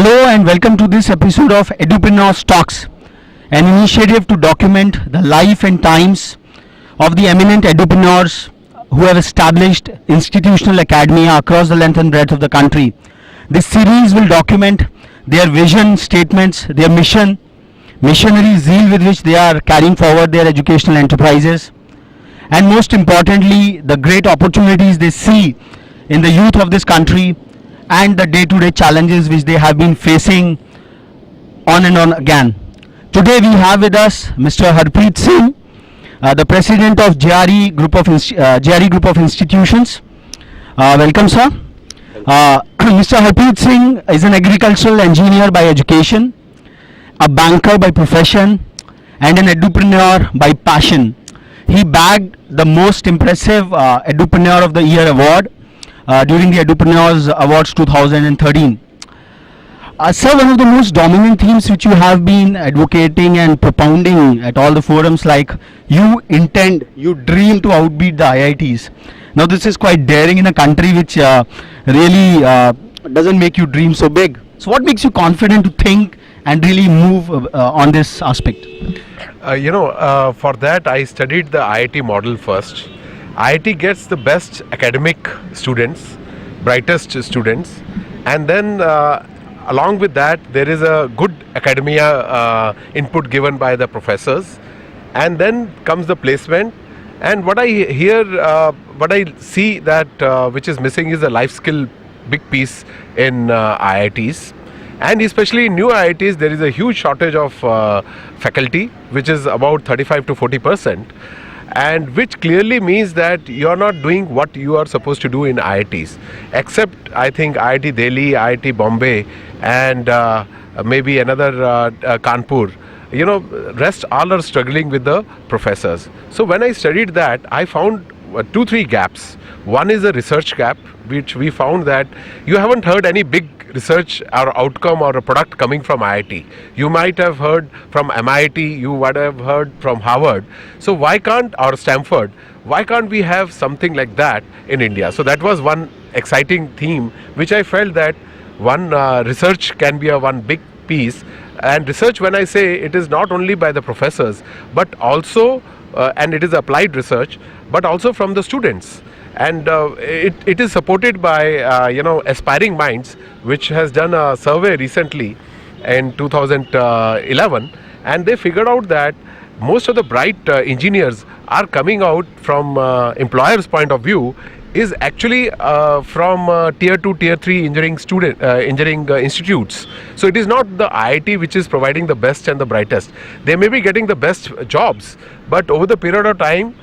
Hello and welcome to this episode of Edupreneurs Talks, an initiative to document the life and times of the eminent edupreneurs who have established institutional academia across the length and breadth of the country. This series will document their vision statements, their missionary zeal with which they are carrying forward their educational enterprises, and most importantly, the great opportunities they see in the youth of this country and the day-to-day challenges which they have been facing on and on again. Today we have with us Mr. Harpreet Singh, the president of JRE group of institutions. Welcome, sir. Mr. Harpreet Singh is an agricultural engineer by education, a banker by profession, and an edupreneur by passion. He bagged the most impressive Edupreneur of the Year award during the Edupreneurs Awards 2013. Sir, one of the most dominant themes which you have been advocating and propounding at all the forums, like you dream to outbeat the IITs. Now this is quite daring in a country which really doesn't make you dream so big. So what makes you confident to think and really move on this aspect? For that I studied the IIT model first. IIT gets the best academic students, brightest students, and then along with that there is a good academia input given by the professors, and then comes the placement. And what I hear, what I see that which is missing is a life skill big piece in IITs. And especially in new IITs, there is a huge shortage of faculty, which is about 35 to 40%, and which clearly means that you are not doing what you are supposed to do in IITs, except I think IIT Delhi, IIT Bombay, and maybe another Kanpur. Rest all are struggling with the professors. So when I studied that, I found 2-3 gaps. One is a research gap, which we found that you haven't heard any big research or outcome or a product coming from IIT. You might have heard from MIT, you would have heard from Harvard. So why can't, or Stanford, why can't we have something like that in India? So that was one exciting theme, which I felt that one research can be one big piece. And research, when I say, it is not only by the professors, but also, and it is applied research, but also from the students. And it is supported by Aspiring Minds, which has done a survey recently in 2011, and they figured out that most of the bright engineers are coming out from employers' point of view is actually from tier 2, tier 3 engineering institutes. So it is not the IIT which is providing the best and the brightest. They may be getting the best jobs, but over the period of time,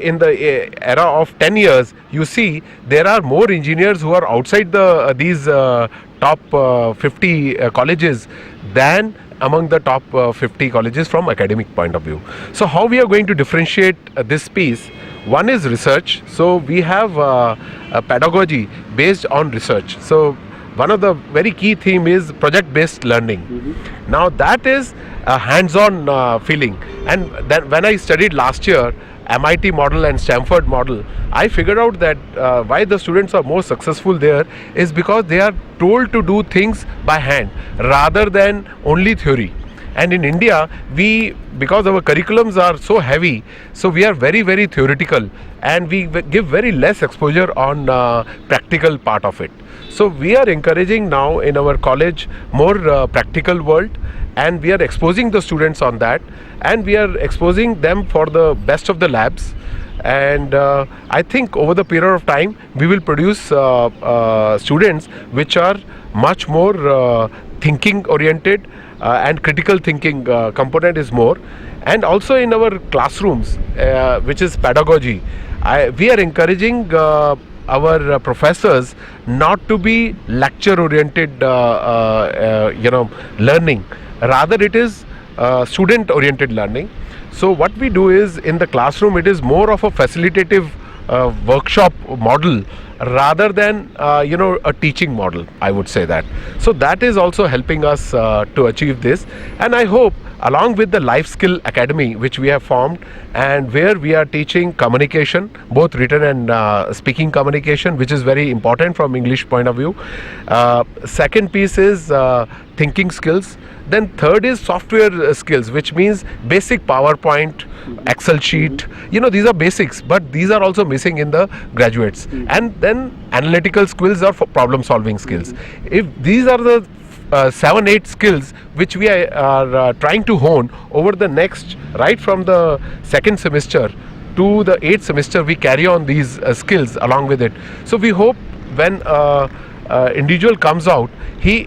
in the era of 10 years, you see there are more engineers who are outside these top 50 colleges than among the top 50 colleges from academic point of view. So how we are going to differentiate this piece? One is research. So we have a pedagogy based on research. So one of the very key theme is project-based learning. Mm-hmm. Now that is a hands-on feeling. And then when I studied last year MIT model and Stanford model, I figured out that why the students are more successful there is because they are told to do things by hand rather than only theory. And in India, because our curriculums are so heavy, so we are very, very theoretical, and we give very less exposure on practical part of it. So we are encouraging now in our college more practical world, and we are exposing the students on that, and we are exposing them for the best of the labs. And I think over the period of time, we will produce students which are much more thinking oriented, and critical thinking component is more. And also in our classrooms, which is pedagogy, we are encouraging our professors not to be lecture oriented learning, rather it is student oriented learning. So what we do is, in the classroom, it is more of a facilitative workshop model rather than a teaching model, I would say that. So that is also helping us to achieve this, and I hope along with the life skill academy which we have formed, and where we are teaching communication, both written and speaking communication, which is very important from English point of view. Second piece is thinking skills. Then third is software skills, which means basic PowerPoint, Excel sheet. These are basics, but these are also missing in the graduates. And then analytical skills or problem solving skills. If these are the 7-8 skills which we are trying to hone over the next, right from the second semester to the 8th semester, we carry on these skills along with it. So we hope when individual comes out, he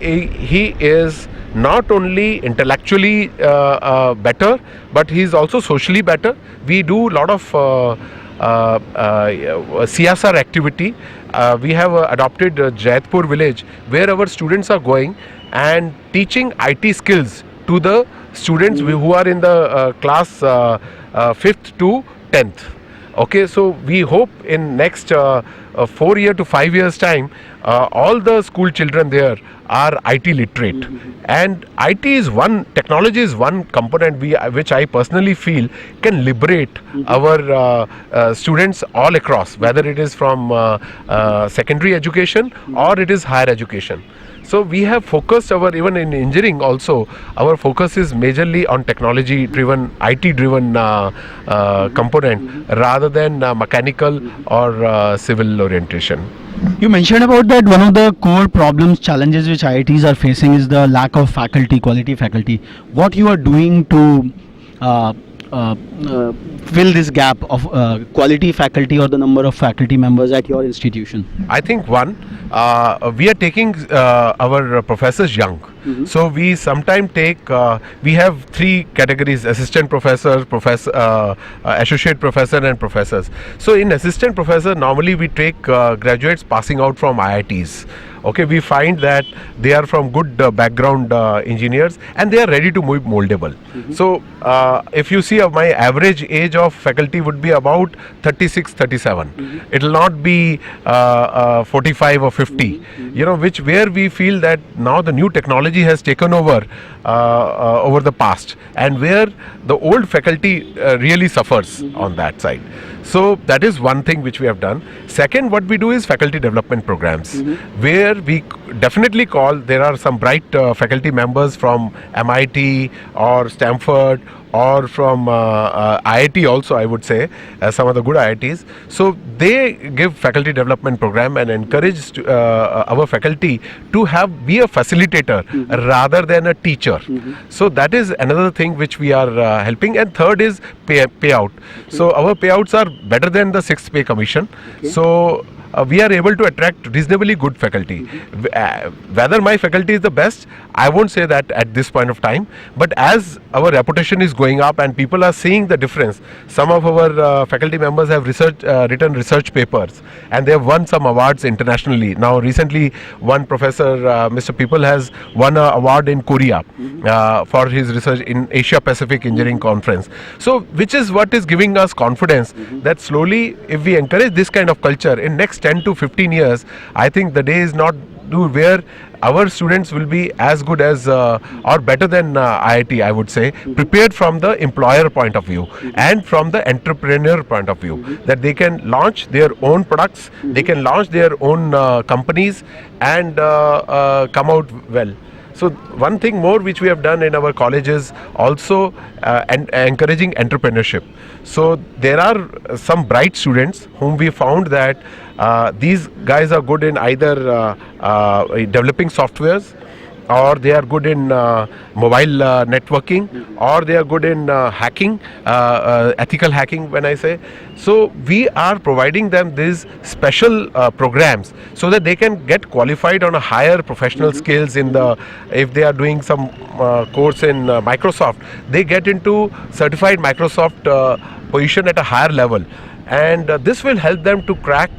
is not only intellectually better, but he is also socially better. We do a lot of CSR activity. We have adopted Jaipur village, where our students are going and teaching IT skills to the students who are in the class 5th to 10th. Okay, so we hope in next 4 year to 5 years time, all the school children there are IT literate. And IT is technology is one component which I personally feel can liberate our students all across, whether it is from secondary education or it is higher education. So we have focused even in engineering also, our focus is majorly on technology driven, IT driven component rather than mechanical or civil orientation. You mentioned about that one of the core problems, challenges which IITs are facing is the lack of faculty, quality faculty. What you are doing to fill this gap of quality faculty or the number of faculty members at your institution? I think we are taking our professors young. So we sometimes take, we have 3 categories: assistant professor, associate professor and professors. So in assistant professor, normally we take graduates passing out from IITs. Okay, we find that they are from good background engineers and they are ready to move moldable. So if you see my average age of faculty would be about 36, 37. It will not be 45 or 50, where we feel that now the new technology has taken over the past, and where the old faculty really suffers on that side. So that is one thing which we have done. Second, what we do is faculty development programs, where we definitely call, there are some bright faculty members from MIT or Stanford or from IIT also, I would say, some of the good IITs. So they give faculty development program and encourage our faculty to be a facilitator rather than a teacher. So that is another thing which we are helping. And third is payout. So our payouts are better than the 6th pay commission. So we are able to attract reasonably good faculty. Whether my faculty is the best, I won't say that at this point of time, but as our reputation is going up and people are seeing the difference, some of our faculty members have written research papers and they have won some awards internationally. Now recently one professor, Mr. People, has won an award in Korea for his research in Asia Pacific Engineering Conference. So which is what is giving us confidence that slowly, if we encourage this kind of culture, in next 10 to 15 years, I think the day is not due where our students will be as good as or better than IIT, I would say, prepared from the employer point of view and from the entrepreneur point of view, that they can launch their own products, they can launch their own companies and come out well. So one thing more which we have done in our colleges also encouraging entrepreneurship. So there are some bright students whom we found that these guys are good in either developing softwares, or they are good in mobile networking, or they are good in hacking, ethical hacking when I say. So we are providing them these special programs so that they can get qualified on a higher professional skills if they are doing some course in Microsoft, they get into certified Microsoft position at a higher level. And this will help them to crack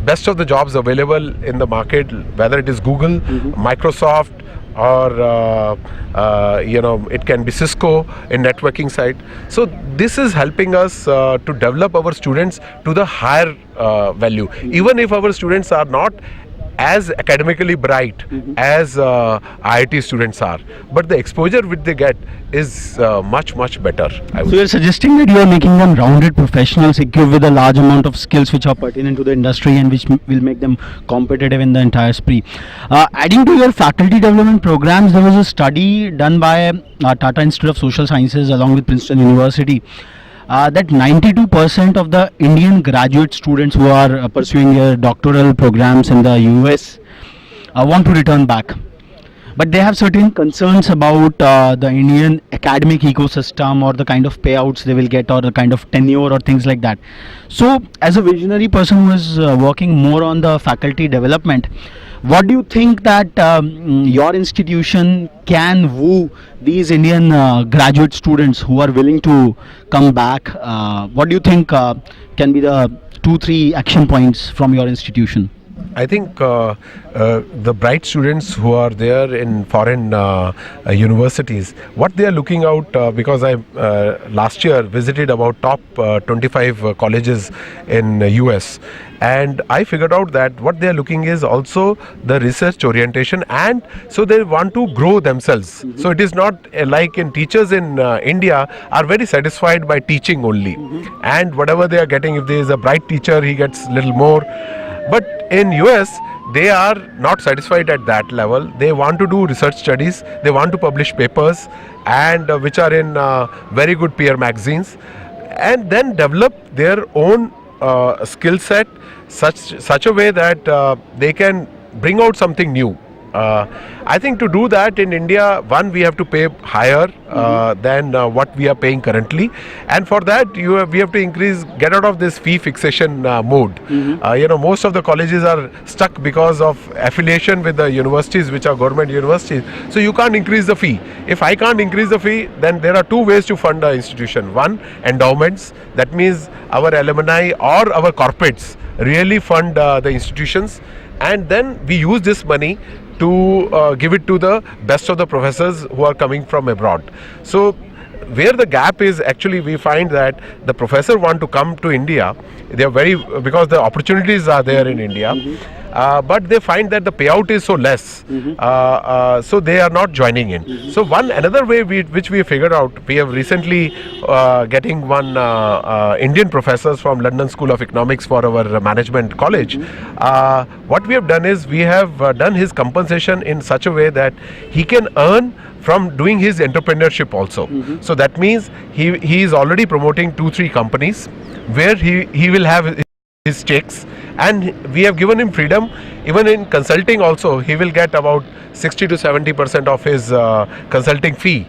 best of the jobs available in the market, whether it is Google, Microsoft, or it can be Cisco in networking side. So this is helping us to develop our students to the higher value, even if our students are not as academically bright as IIT students are, but the exposure which they get is much better, I would So you're suggesting that you are making them rounded professionals equipped with a large amount of skills which are pertinent to the industry and which will make them competitive in the entire spree. Adding to your faculty development programs, there was a study done by Tata Institute of Social Sciences along with Princeton University that 92% of the Indian graduate students who are pursuing their doctoral programs in the US want to return back. But they have certain concerns about the Indian academic ecosystem or the kind of payouts they will get or the kind of tenure or things like that. So, as a visionary person who is working more on the faculty development, what do you think that your institution can woo these Indian graduate students who are willing to come back? What do you think can be the 2-3 action points from your institution? I think the bright students who are there in foreign universities, what they are looking out, because I last year visited about top 25 colleges in US, and I figured out that what they are looking is also the research orientation, and so they want to grow themselves. So it is not like in teachers in India are very satisfied by teaching only, and whatever they are getting, if there is a bright teacher, he gets little more. But in US, they are not satisfied at that level. They want to do research studies. They want to publish papers, and which are in very good peer magazines, and then develop their own skill set such a way that they can bring out something new. I think to do that in India, one, we have to pay higher than what we are paying currently, and for that we have to get out of this fee fixation mode. Most of the colleges are stuck because of affiliation with the universities which are government universities, so you can't increase the fee. If I can't increase the fee, then there are two ways to fund the institution. One, endowments, that means our alumni or our corporates really fund the institutions, and then we use this money to give it to the best of the professors who are coming from abroad. So where the gap is, actually we find that the professor want to come to India, they are because the opportunities are there in India, but they find that the payout is so less, so they are not joining in. So another way which we figured out, we have recently getting one Indian professors from London School of Economics for our management college. What we have done is we have done his compensation in such a way that he can earn from doing his entrepreneurship also. So that means he is already promoting 2-3 companies where he will have his stakes, and we have given him freedom. Even in consulting also, he will get about 60 to 70% of his consulting fee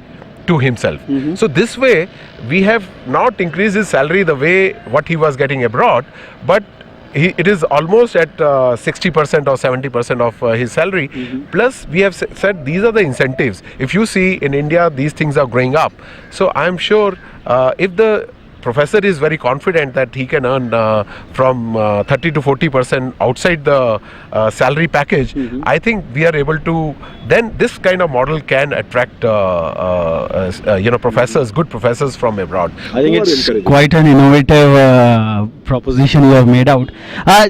to himself. So this way we have not increased his salary the way what he was getting abroad, but it is almost at 60% or 70% of his salary. Plus we have said these are the incentives. If you see in India, these things are growing up. So I am sure if the professor is very confident that he can earn from 30 to 40% outside the salary package, I think we are able to, then this kind of model can attract professors, good professors from abroad. I think it's quite an innovative proposition you have made out.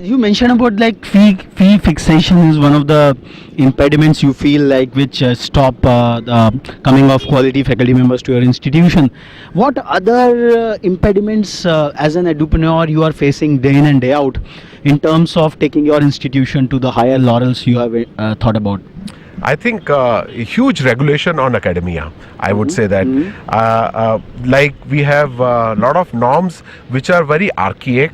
You mentioned about like fee fixation is one of the impediments you feel like which stop the coming of quality faculty members to your institution. What other impediments as an edupreneur you are facing day in and day out in terms of taking your institution to the higher laurels you have thought about? I think huge regulation on academia. I would say that like we have a lot of norms which are very archaic.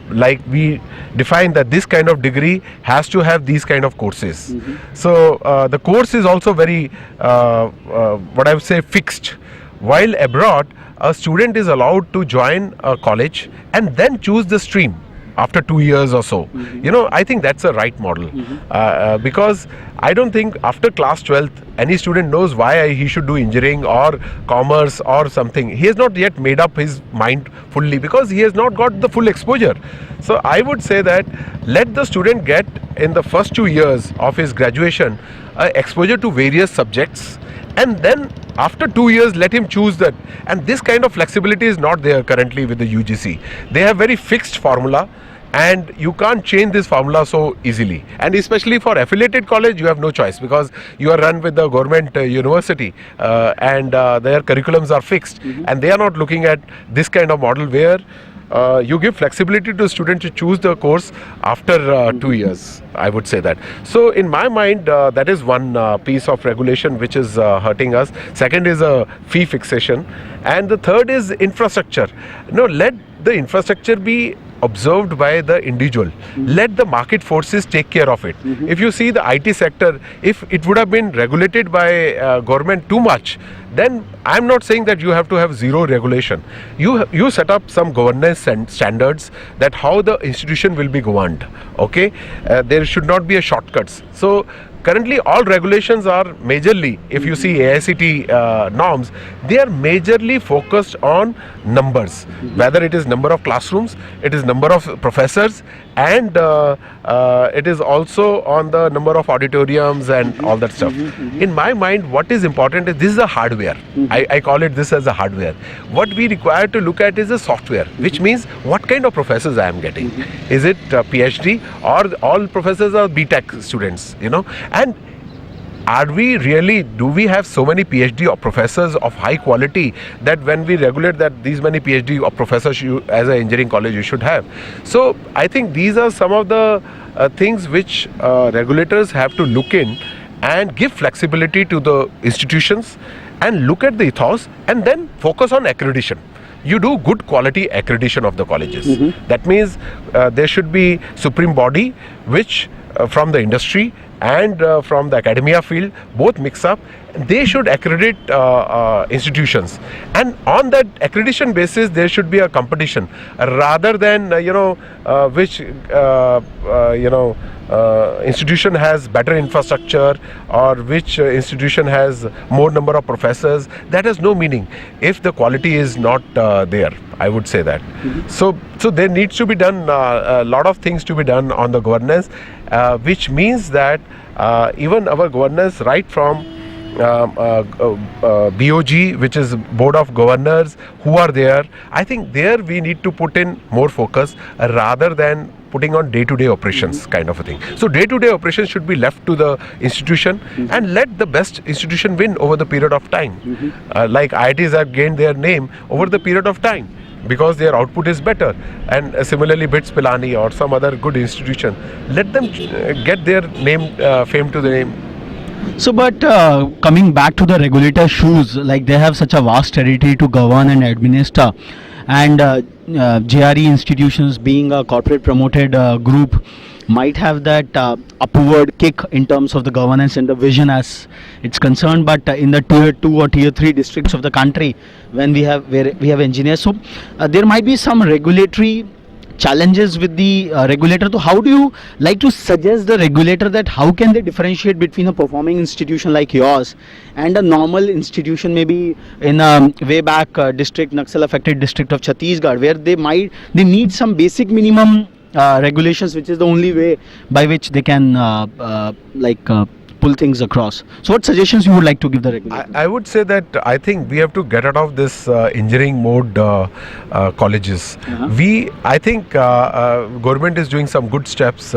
Like we define that this kind of degree has to have these kind of courses. So the course is also very what I would say fixed. While abroad, a student is allowed to join a college and then choose the stream. after 2 years or so. I think that's a right model. Because I don't think after class 12th any student knows why he should do engineering or commerce or something. He has not yet made up his mind fully because he has not got the full exposure. So I would say that let the student get in the first 2 years of his graduation exposure to various subjects, and then after 2 years let him choose that. And this kind of flexibility is not there currently with the UGC. They have very fixed formula, and you can't change this formula so easily. And especially for affiliated college, you have no choice because you are run with the government university, and their curriculums are fixed, and they are not looking at this kind of model where you give flexibility to students to choose the course after 2 years. I would say that. So in my mind, that is one piece of regulation which is hurting us. Second is a fee fixation, and the third is infrastructure. Let the infrastructure be observed by the individual. Let the market forces take care of it. If you see the IT sector, if it would have been regulated by government too much, then I'm not saying that you have to have zero regulation. You set up some governance and standards that how the institution will be governed. Okay, there should not be a shortcuts. So currently all regulations are majorly, if you see AICT norms, they are majorly focused on numbers, whether it is number of classrooms, it is number of professors, and it is also on the number of auditoriums and all that stuff. In my mind, what is important is this is a hardware. I call it this as a hardware. What we require to look at is a software, which means what kind of professors I am getting. Is it PhD or all professors are BTech students, and are we really, do we have so many PhD or professors of high quality that when we regulate that these many PhD or professors as an engineering college you should have? So I think these are some of the things which regulators have to look in and give flexibility to the institutions and look at the ethos and then focus on accreditation. You do good quality accreditation of the colleges. That means there should be supreme body which from the industry and from the academia field, both mix up. They should accredit institutions, and on that accreditation basis there should be a competition rather than which institution has better infrastructure or which institution has more number of professors. That has no meaning if the quality is not there, I would say that. So there needs to be done a lot of things to be done on the governance, which means that even our governance right from BOG, which is Board of Governors, who are there, I think there we need to put in more focus rather than putting on day-to-day operations kind of a thing. So day-to-day operations should be left to the institution and let the best institution win over the period of time. Like IITs have gained their name over the period of time because their output is better, and similarly BITS Pilani or some other good institution, let them get their name, fame to the name. So, but coming back to the regulator shoes, like they have such a vast territory to govern and administer, and JRE institutions being a corporate promoted group might have that upward kick in terms of the governance and the vision as it's concerned. But in the tier 2 or tier 3 districts of the country, when we have engineers, so there might be some regulatory challenges with the regulator. So how do you like to suggest the regulator that how can they differentiate between a performing institution like yours and a normal institution, maybe in a way back district, Naxal affected district of Chhattisgarh, where they need some basic minimum regulations, which is the only way by which they can pull things across. So what suggestions you would like to give the regulator? I would say that I think we have to get out of this engineering mode colleges. I think government is doing some good steps.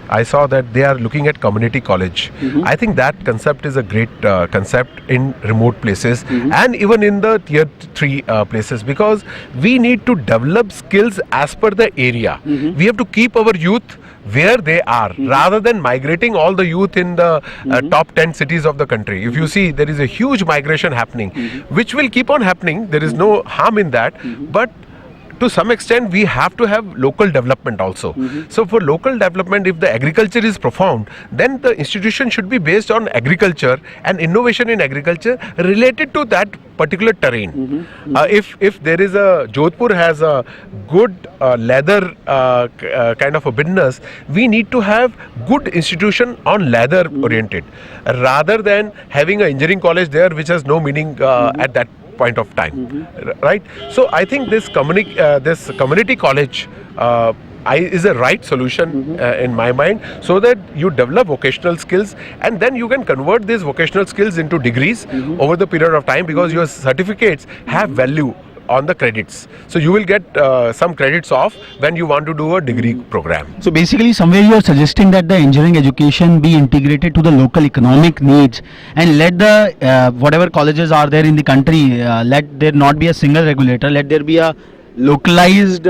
I saw that they are looking at community college. I think that concept is a great concept in remote places and even in the tier 3 places, because we need to develop skills as per the area. We have to keep our youth where they are rather than migrating all the youth in the top 10 cities of the country. If you see, there is a huge migration happening, which will keep on happening. There is no harm in that, but to some extent we have to have local development also. So for local development, if the agriculture is profound, then the institution should be based on agriculture and innovation in agriculture related to that particular terrain. If there is a Jodhpur has a good leather kind of a business, we need to have good institution on leather oriented, rather than having an engineering college there which has no meaning at that point of time, right? So I think this community college is a right solution in my mind, so that you develop vocational skills and then you can convert these vocational skills into degrees over the period of time, because your certificates have value on the credits. So you will get some credits off when you want to do a degree program. So basically, somewhere you are suggesting that the engineering education be integrated to the local economic needs, and let the whatever colleges are there in the country, let there not be a single regulator, let there be a localized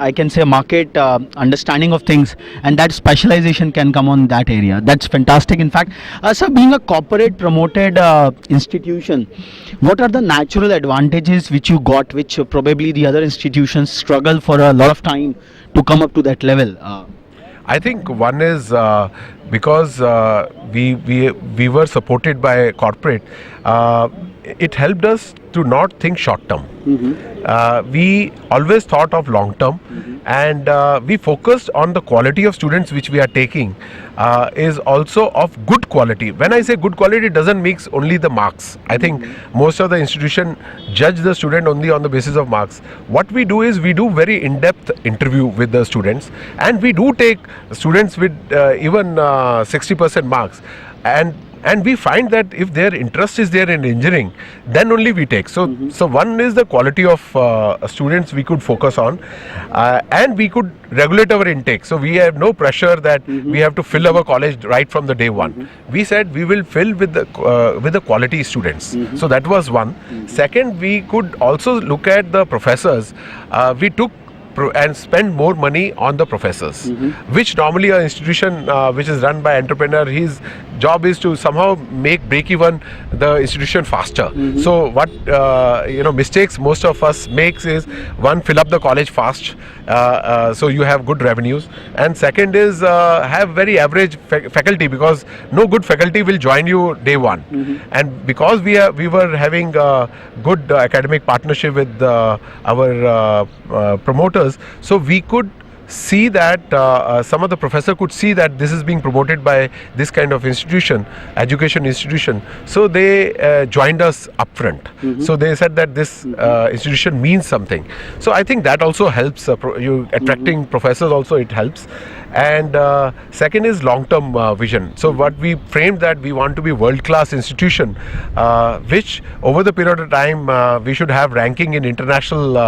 I can say market understanding of things, and that specialization can come on that area. That's fantastic. In fact, sir, being a corporate promoted institution, what are the natural advantages which you got, which probably the other institutions struggle for a lot of time to come up to that level? I think one is because we were supported by corporate. It helped us to not think short term. We always thought of long term, and we focused on the quality of students which we are taking is also of good quality. When I say good quality, it doesn't mean only the marks. I think most of the institution judge the student only on the basis of marks. What we do is we do very in-depth interview with the students, and we do take students with even 60% marks, and we find that if their interest is there in engineering, then only we take. So one is the quality of students we could focus on, and we could regulate our intake. So we have no pressure that we have to fill our college right from the day one. We said we will fill with the quality students. So that was one. Second, we could also look at the professors. We took and spend more money on the professors, which normally an institution which is run by entrepreneur, his job is to somehow break even the institution faster. So what mistakes most of us makes is, one, fill up the college fast, so you have good revenues, and second is have very average faculty, because no good faculty will join you day one. And because we were having good academic partnership with our promoters, so we could see that some of the professor could see that this is being promoted by this kind of institution, education institution. So they joined us upfront. So they said that this institution means something. So I think that also helps. You attracting professors also, it helps. And second is long-term vision. So what we framed that we want to be world-class institution, which over the period of time we should have ranking in international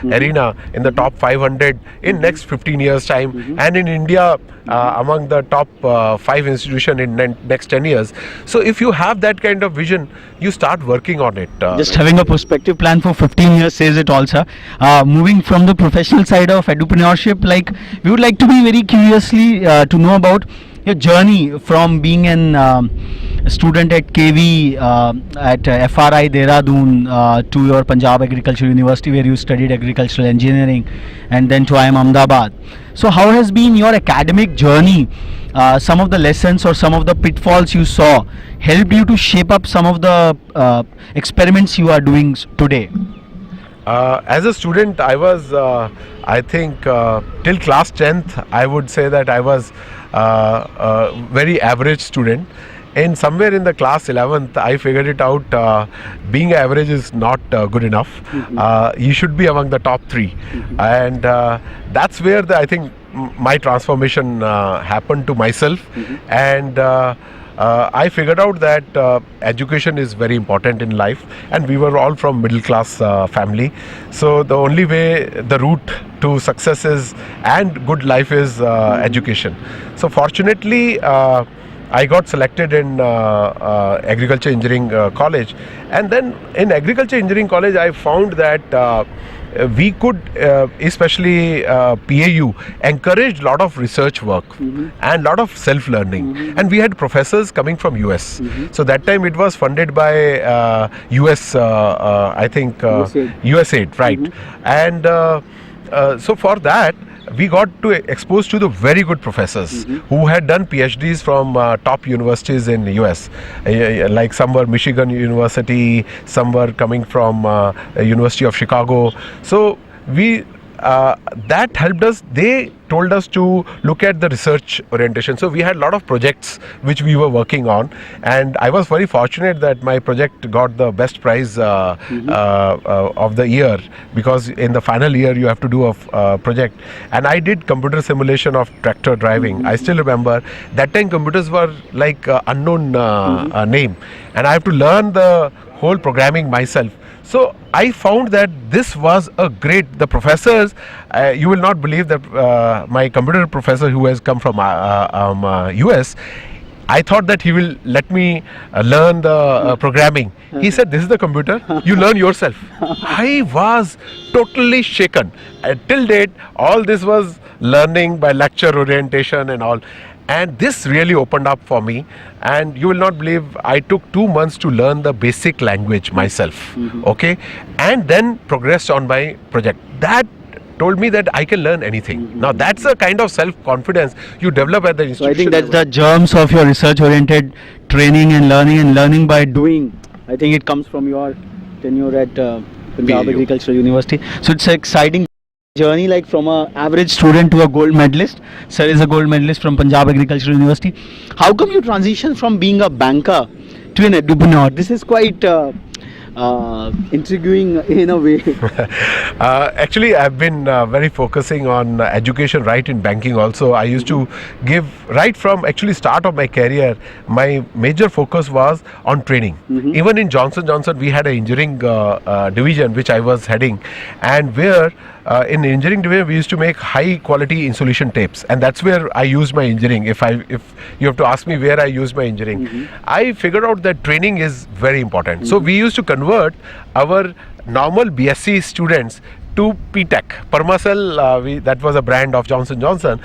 arena in the top 500 in next 15 years time, and in India among the top 5 institution in next 10 years. So if you have that kind of vision, you start working on it. Just having a prospective plan for 15 years says it all, sir. Moving from the professional side of edupreneurship, like we would like to be very curiously to know about your journey from being an student at KV at FRI Dehradun to your Punjab Agricultural University, where you studied agricultural engineering, and then to IIM Ahmedabad. So how has been your academic journey? Some of the lessons or some of the pitfalls you saw helped you to shape up some of the experiments you are doing today? As a student, I was, I think, till class 10th, I would say that I was a very average student. And somewhere in the class 11th, I figured it out, being average is not good enough. You should be among the top 3. And that's where I think my transformation happened to myself. And I figured out that education is very important in life, and we were all from middle class family. So the only way, the route to success is and good life is education. So fortunately, I got selected in agriculture engineering college, and then in agriculture engineering college I found that we could, especially PAU, encourage lot of research work and lot of self-learning. And we had professors coming from US. So that time it was funded by US, I think, USAID, right? And so for that, we got to exposed to the very good professors who had done PhDs from top universities in US. Like some were Michigan University, some were coming from University of Chicago. So we that helped us. They told us to look at the research orientation. So we had a lot of projects which we were working on, and I was very fortunate that my project got the best prize of the year, because in the final year you have to do a project. And I did computer simulation of tractor driving. I still remember that time computers were like unknown name, and I have to learn the whole programming myself. So I found that this was a great, the professors, you will not believe that my computer professor who has come from US, I thought that he will let me learn the programming. He said, this is the computer, you learn yourself. I was totally shaken. Till date, all this was learning by lecture orientation and all. And this really opened up for me, and you will not believe, I took 2 months to learn the basic language myself, okay, and then progressed on my project. That told me that I can learn anything. Now that's a kind of self-confidence you develop at the institution. So I think that's the germs of your research-oriented training and learning by doing. I think it comes from your tenure at Punjab PAU. Agricultural University. So it's an exciting journey, like from a average student to a gold medalist. Sir is a gold medalist from Punjab Agricultural University. How come you transition from being a banker to an edupreneur? This is quite intriguing in a way. Actually, I've been very focusing on education right in banking also. I used to give, right from actually start of my career, my major focus was on training. Even in Johnson Johnson, we had an engineering division which I was heading, and where in the engineering division we used to make high quality insulation tapes, and that's where I used my engineering. If you have to ask me where I used my engineering, I figured out that training is very important. So we used to convert our normal BSc students to PTech. Permacell, that was a brand of Johnson Johnson,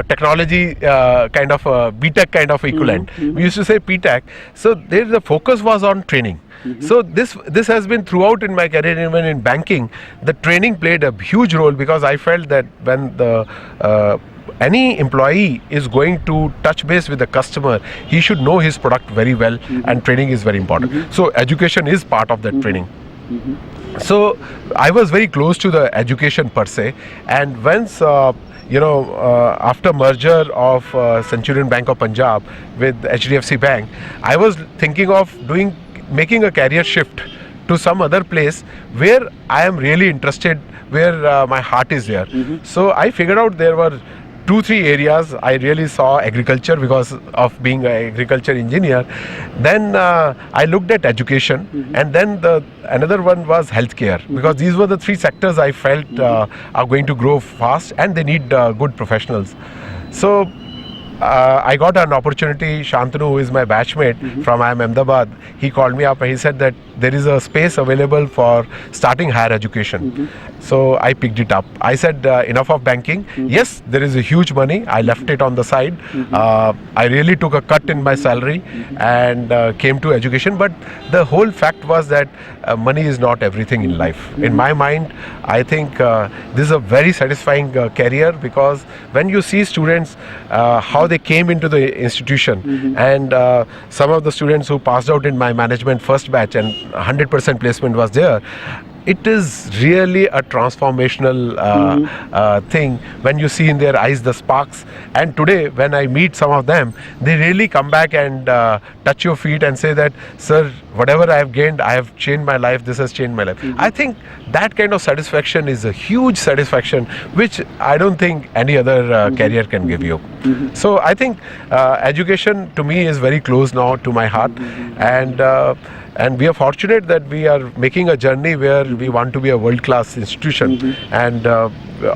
technology kind of BTech kind of equivalent. We used to say PTech. So there the focus was on training. So this has been throughout in my career. Even in banking, the training played a huge role, because I felt that when the any employee is going to touch base with the customer, he should know his product very well, and training is very important. So education is part of that training. So I was very close to the education per se, and once after merger of Centurion Bank of Punjab with HDFC Bank, I was thinking of making a career shift to some other place where I am really interested, where my heart is there. So I figured out there were 2-3 areas. I really saw agriculture because of being an agriculture engineer. Then I looked at education, and then another one was healthcare, because these were the 3 sectors I felt are going to grow fast, and they need good professionals. So I got an opportunity. Shantanu, who is my batchmate from IIM Ahmedabad, he called me up and he said that there is a space available for starting higher education. So I picked it up. I said enough of banking. Yes, there is a huge money. I left it on the side. I really took a cut in my salary and came to education. But the whole fact was that money is not everything in life. In my mind, I think this is a very satisfying career, because when you see students how they came into the institution, and some of the students who passed out in my management first batch and 100% placement was there, it is really a transformational thing when you see in their eyes the sparks. And today when I meet some of them, they really come back and touch your feet and say that, sir, whatever I have gained, I have changed my life, this has changed my life. I think that kind of satisfaction is a huge satisfaction, which I don't think any other career can give you. So I think education to me is very close now to my heart, and we are fortunate that we are making a journey where we want to be a world-class institution, and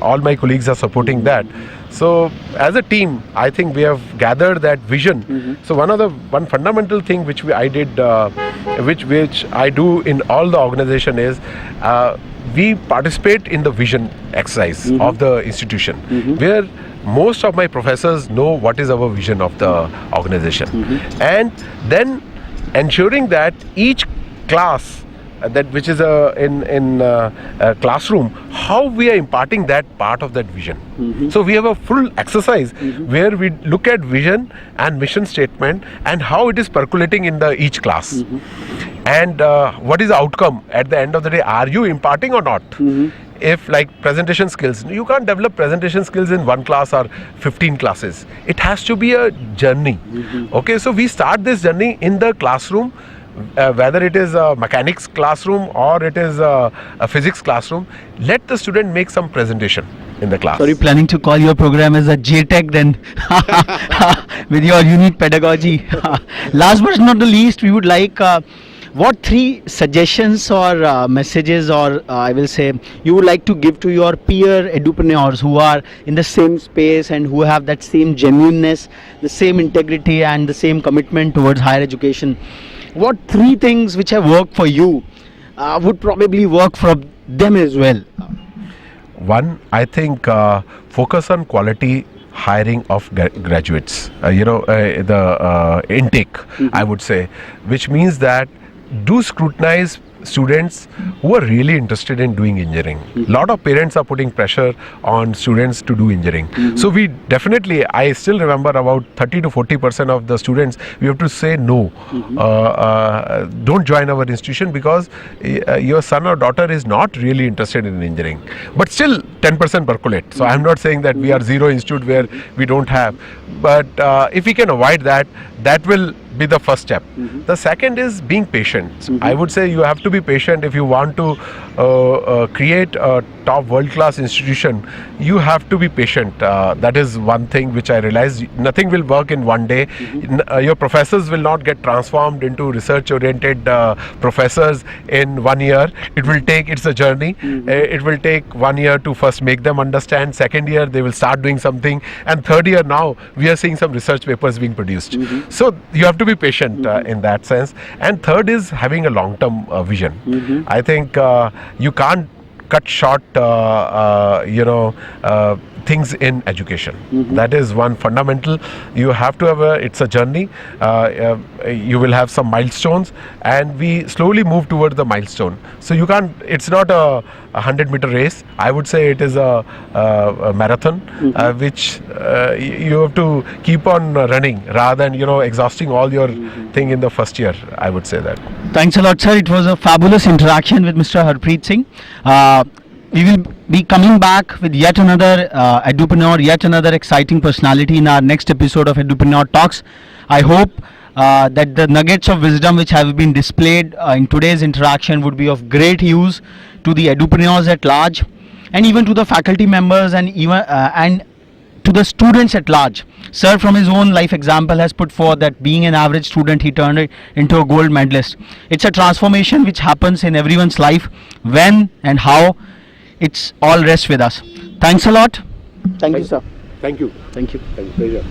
all my colleagues are supporting that. So as a team, I think we have gathered that vision. So one fundamental thing which I did, which I do in all the organization is, we participate in the vision exercise of the institution, where most of my professors know what is our vision of the organization, and then ensuring that each class that which is in a classroom, how we are imparting that part of that vision. So we have a full exercise where we look at vision and mission statement and how it is percolating in the each class, and what is the outcome at the end of the day. Are you imparting or not? If like presentation skills, you can't develop presentation skills in one class or 15 classes. It has to be a journey. Okay, so we start this journey in the classroom, whether it is a mechanics classroom or it is a physics classroom. Let the student make some presentation in the class. So are you planning to call your program as a JTech then? With your unique pedagogy. Last but not the least, we would like what 3 suggestions or messages, or I will say, you would like to give to your peer edupreneurs who are in the same space and who have that same genuineness, the same integrity and the same commitment towards higher education? What 3 things which have worked for you would probably work for them as well? One, I think focus on quality hiring of graduates. The intake, I would say, which means that do scrutinize students who are really interested in doing engineering. A lot of parents are putting pressure on students to do engineering. So we definitely, I still remember about 30 to 40% of the students, we have to say no. Don't join our institution because your son or daughter is not really interested in engineering. But still 10% percolate. So I'm not saying that we are zero institute where we don't have. But if we can avoid that, that will be the first step. The second is being patient. I would say you have to be patient if you want to create a top world-class institution. You have to be patient. That is one thing which I realized. Nothing will work in one day. Your professors will not get transformed into research-oriented professors in 1 year. It's a journey. It will take 1 year to first make them understand. Second year they will start doing something, and third year now we are seeing some research papers being produced. So you have to be patient in that sense. And third is having a long-term vision. I think you can't cut short things in education. That is one fundamental. You have to have it's a journey. You will have some milestones, and we slowly move towards the milestone. So you can't, it's not a 100-meter race. I would say it is a marathon, which you have to keep on running rather than exhausting all your thing in the first year. I would say that. Thanks a lot, sir. It was a fabulous interaction with Mr. Harpreet Singh. We will be coming back with yet another edupreneur, yet another exciting personality in our next episode of Edupreneur Talks. I hope that the nuggets of wisdom which have been displayed in today's interaction would be of great use to the edupreneurs at large, and even to the faculty members, and even and to the students at large. Sir, from his own life example, has put forth that being an average student, he turned it into a gold medalist. It's a transformation which happens in everyone's life. When and how, it's all rests with us. Thanks a lot. Thank you, sir. Thank you. Thank you. Thank you. Pleasure.